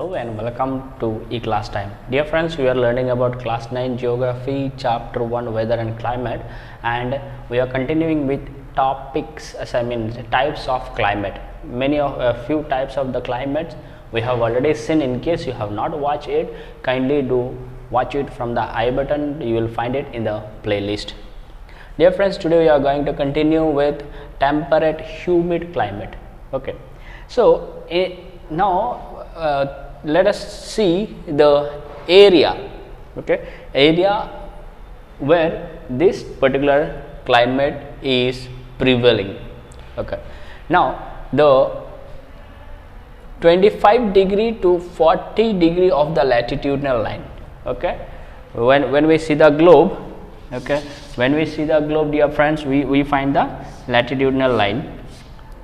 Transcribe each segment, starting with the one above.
Hello and welcome to E-Class Time. Dear friends, we are learning about Class 9 Geography, Chapter 1 Weather and Climate, and we are continuing with topics, types of climate. A few types of the climates we have already seen. In case you have not watched it, kindly do watch it from the I button. You will find it in the playlist. Dear friends, today we are going to continue with temperate humid climate. Okay, so now let us see the area. Okay, area where this particular climate is prevailing. Okay, now the 25 degree to 40 degree of the latitudinal line. Okay, when we see the globe, okay, when we see the globe, dear friends, we find the latitudinal line,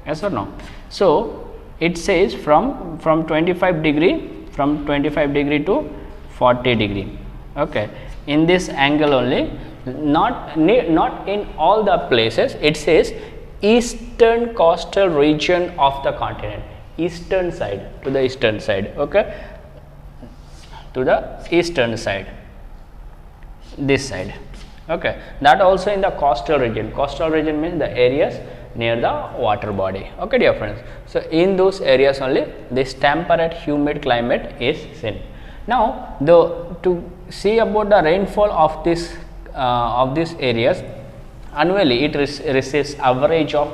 yes or no? So it says from 25 degree to 40 degree. Okay, in this angle only, not in all the places. It says eastern coastal region of the continent, eastern side, to the eastern side. Okay, to the eastern side, this side. Okay, that also in the coastal region. Coastal region means the areas near the water body. Okay, dear friends, so in those areas only this temperate humid climate is seen. Now to see about the rainfall of these areas, annually it receives average of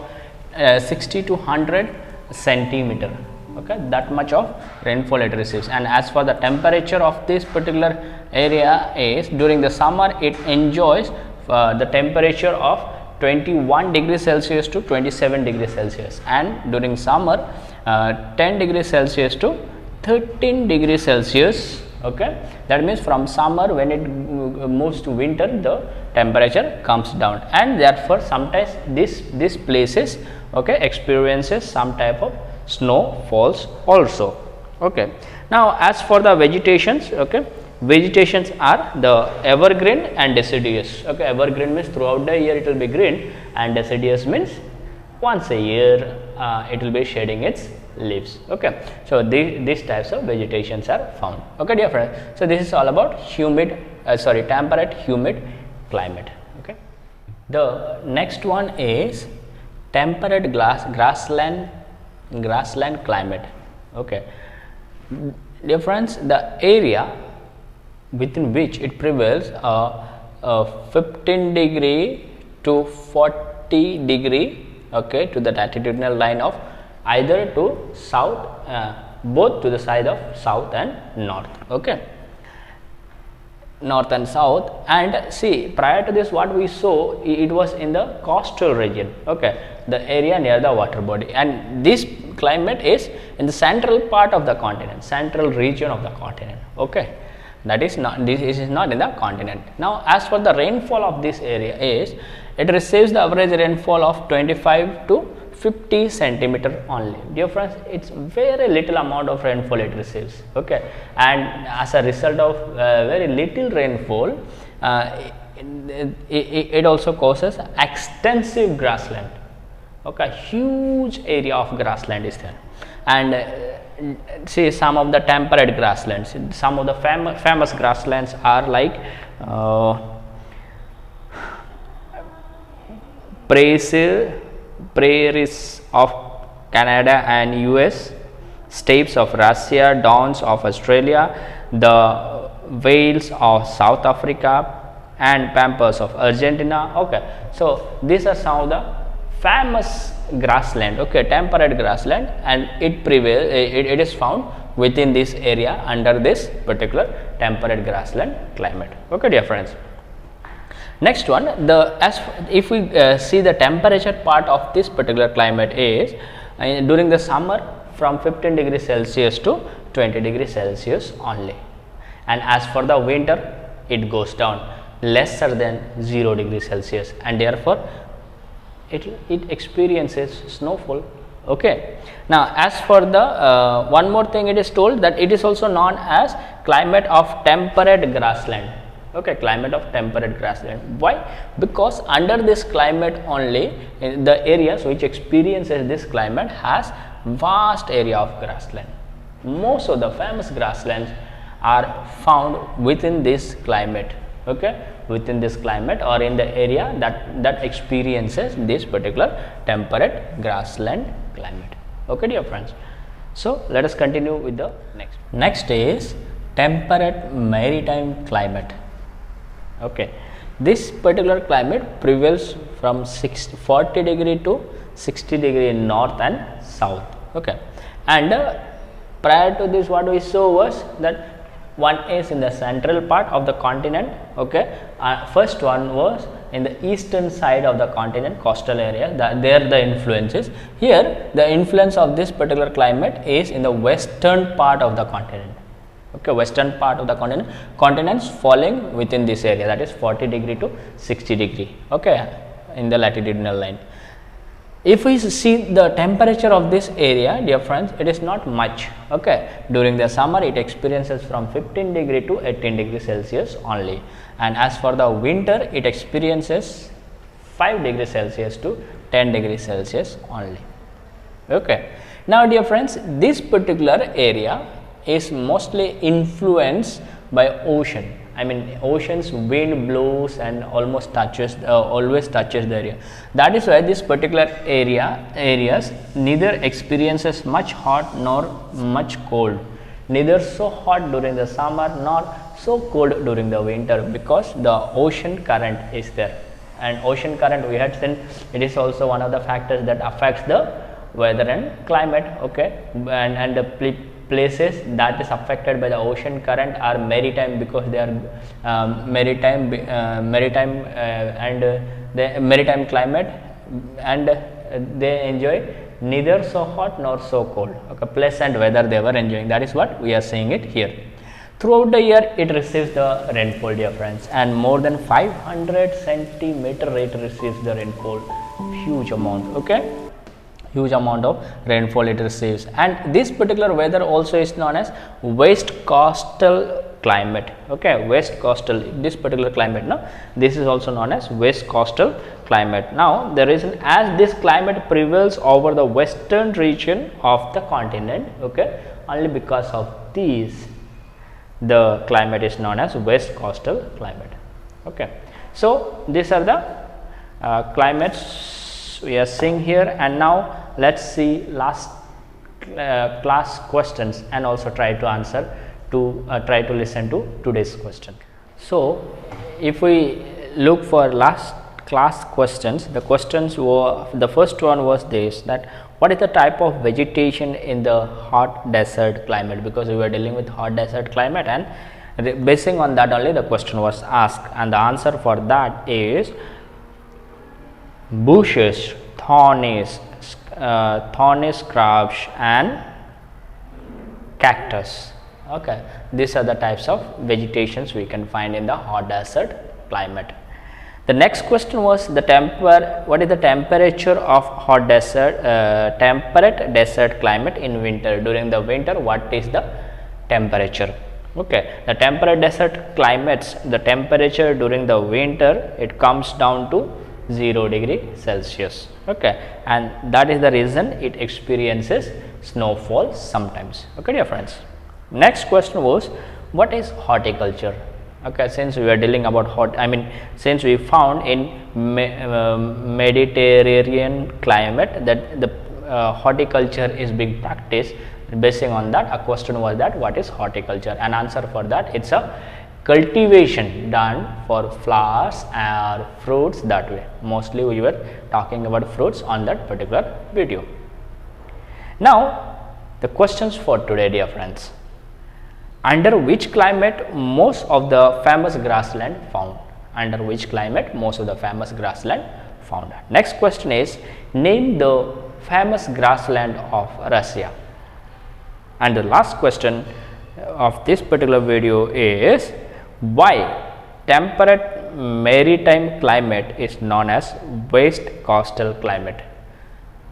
60 to 100 centimeter. Okay, that much of rainfall it receives. And as for the temperature of this particular area is, during the summer it enjoys the temperature of 21 degrees Celsius to 27 degrees Celsius, and during summer 10 degrees Celsius to 13 degrees Celsius. Okay, that means from summer, when it moves to winter, the temperature comes down, and therefore sometimes these places, okay, experiences some type of snow falls also. Okay, now as for the vegetations, okay, vegetations are the evergreen and deciduous. Okay, evergreen means throughout the year it will be green, and deciduous means once a year it will be shedding its leaves. Okay, so these types of vegetations are found. Okay, dear friends, so this is all about temperate humid climate. Okay, the next one is temperate grassland climate. Okay, dear friends, the area within which it prevails 15 degree to 40 degree, okay, to the latitudinal line of either to south, both to the side of south and north. Okay, north and south. And see, prior to this what we saw, it was in the coastal region. Okay, the area near the water body, and this climate is in the central part of the continent, central region of the continent. Okay, that is not, this is not in the continent. Now as for the rainfall of this area is, it receives the average rainfall of 25 to 50 centimeter only. Dear friends, it's very little amount of rainfall it receives. Okay, and as a result of very little rainfall, it also causes extensive grassland. Okay, huge area of grassland is there. And see, some of the temperate grasslands, some of the famous grasslands are like prairies of Canada and US, steppes of Russia, downs of Australia, the vales of South Africa, and pampas of Argentina. Okay, so these are some of the famous grassland. Okay, temperate grassland, and it is found within this area under this particular temperate grassland climate. Okay, dear friends, next one, if we see the temperature part of this particular climate is during the summer from 15 degrees Celsius to 20 degrees Celsius only, and as for the winter it goes down lesser than 0 degrees Celsius, and therefore it experiences snowfall. Okay, now as for the one more thing, it is told that it is also known as climate of temperate grassland. Okay, climate of temperate grassland. Why? Because under this climate only, the areas which experiences this climate has vast area of grassland. most of the famous grasslands are found within this climate, okay, within this climate or in the area that experiences this particular temperate grassland climate. Okay, dear friends. So let us continue with the next is temperate maritime climate. Okay, this particular climate prevails from 40 degree to 60 degree north and south. Okay, and prior to this, what we saw was that one is in the central part of the continent. Okay, first one was in the eastern side of the continent, coastal area. There the influences. Here the influence of this particular climate is in the western part of the continent. Okay, western part of the continents falling within this area, that is 40 degree to 60 degree. Okay, in the latitudinal line. If we see the temperature of this area, dear friends, it is not much. Okay, during the summer it experiences from 15 degree to 18 degree Celsius only, and as for the winter it experiences 5 degree Celsius to 10 degree Celsius only. Okay, now dear friends, this particular area is mostly influenced by ocean. I mean, ocean's wind blows and always touches the area. That is why this particular areas neither experiences much hot nor much cold, neither so hot during the summer nor so cold during the winter, because the ocean current is there. And ocean current, we had seen, it is also one of the factors that affects the weather and climate. Okay, and the places that is affected by the ocean current are maritime, because they are maritime and the maritime climate, and they enjoy neither so hot nor so cold. Okay, pleasant weather they were enjoying. That is what we are seeing it here. Throughout the year it receives the rainfall, dear friends, and more than 500 centimeter it receives the rainfall. Huge amount. Okay, huge amount of rainfall it receives. And this particular weather also is known as west coastal climate. Okay, west coastal, this particular climate, no, this is also known as west coastal climate. Now the reason, as this climate prevails over the western region of the continent, okay, only because of these the climate is known as west coastal climate. Okay, so these are the climates we are seeing here. And now let's see last class questions and also try to answer to try to listen to today's question. So if we look for last class questions, the questions were, the first one was this, that what is the type of vegetation in the hot desert climate, because we were dealing with hot desert climate, and basing on that only the question was asked, and the answer for that is bushes, thorny scrubs and cactus. Okay, these are the types of vegetations we can find in the hot desert climate. The next question was what is the temperature of hot desert temperate desert climate in winter? During the winter, what is the temperature? Okay, the temperate desert climates, the temperature during the winter, it comes down to 0 degree Celsius. Okay, and that is the reason it experiences snowfall sometimes. Okay, dear friends. Next question was, what is horticulture? Okay, since we are dealing about since we found in Mediterranean climate that the horticulture is being practiced, basing on that a question was that what is horticulture, and answer for that, it's a cultivation done for flowers or fruits. That way, mostly we were talking about fruits on that particular video. Now the questions for today, dear friends. Under which climate most of the famous grassland found? Under which climate most of the famous grassland found? Next question is, name the famous grassland of Russia. And the last question of this particular video is, why temperate maritime climate is known as west coastal climate?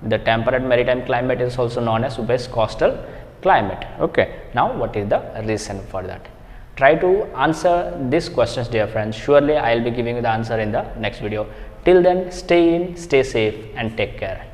The temperate maritime climate is also known as west coastal climate. Okay, now what is the reason for that? Try to answer these questions, dear friends. Surely I will be giving you the answer in the next video. Till then, stay in, stay safe and take care.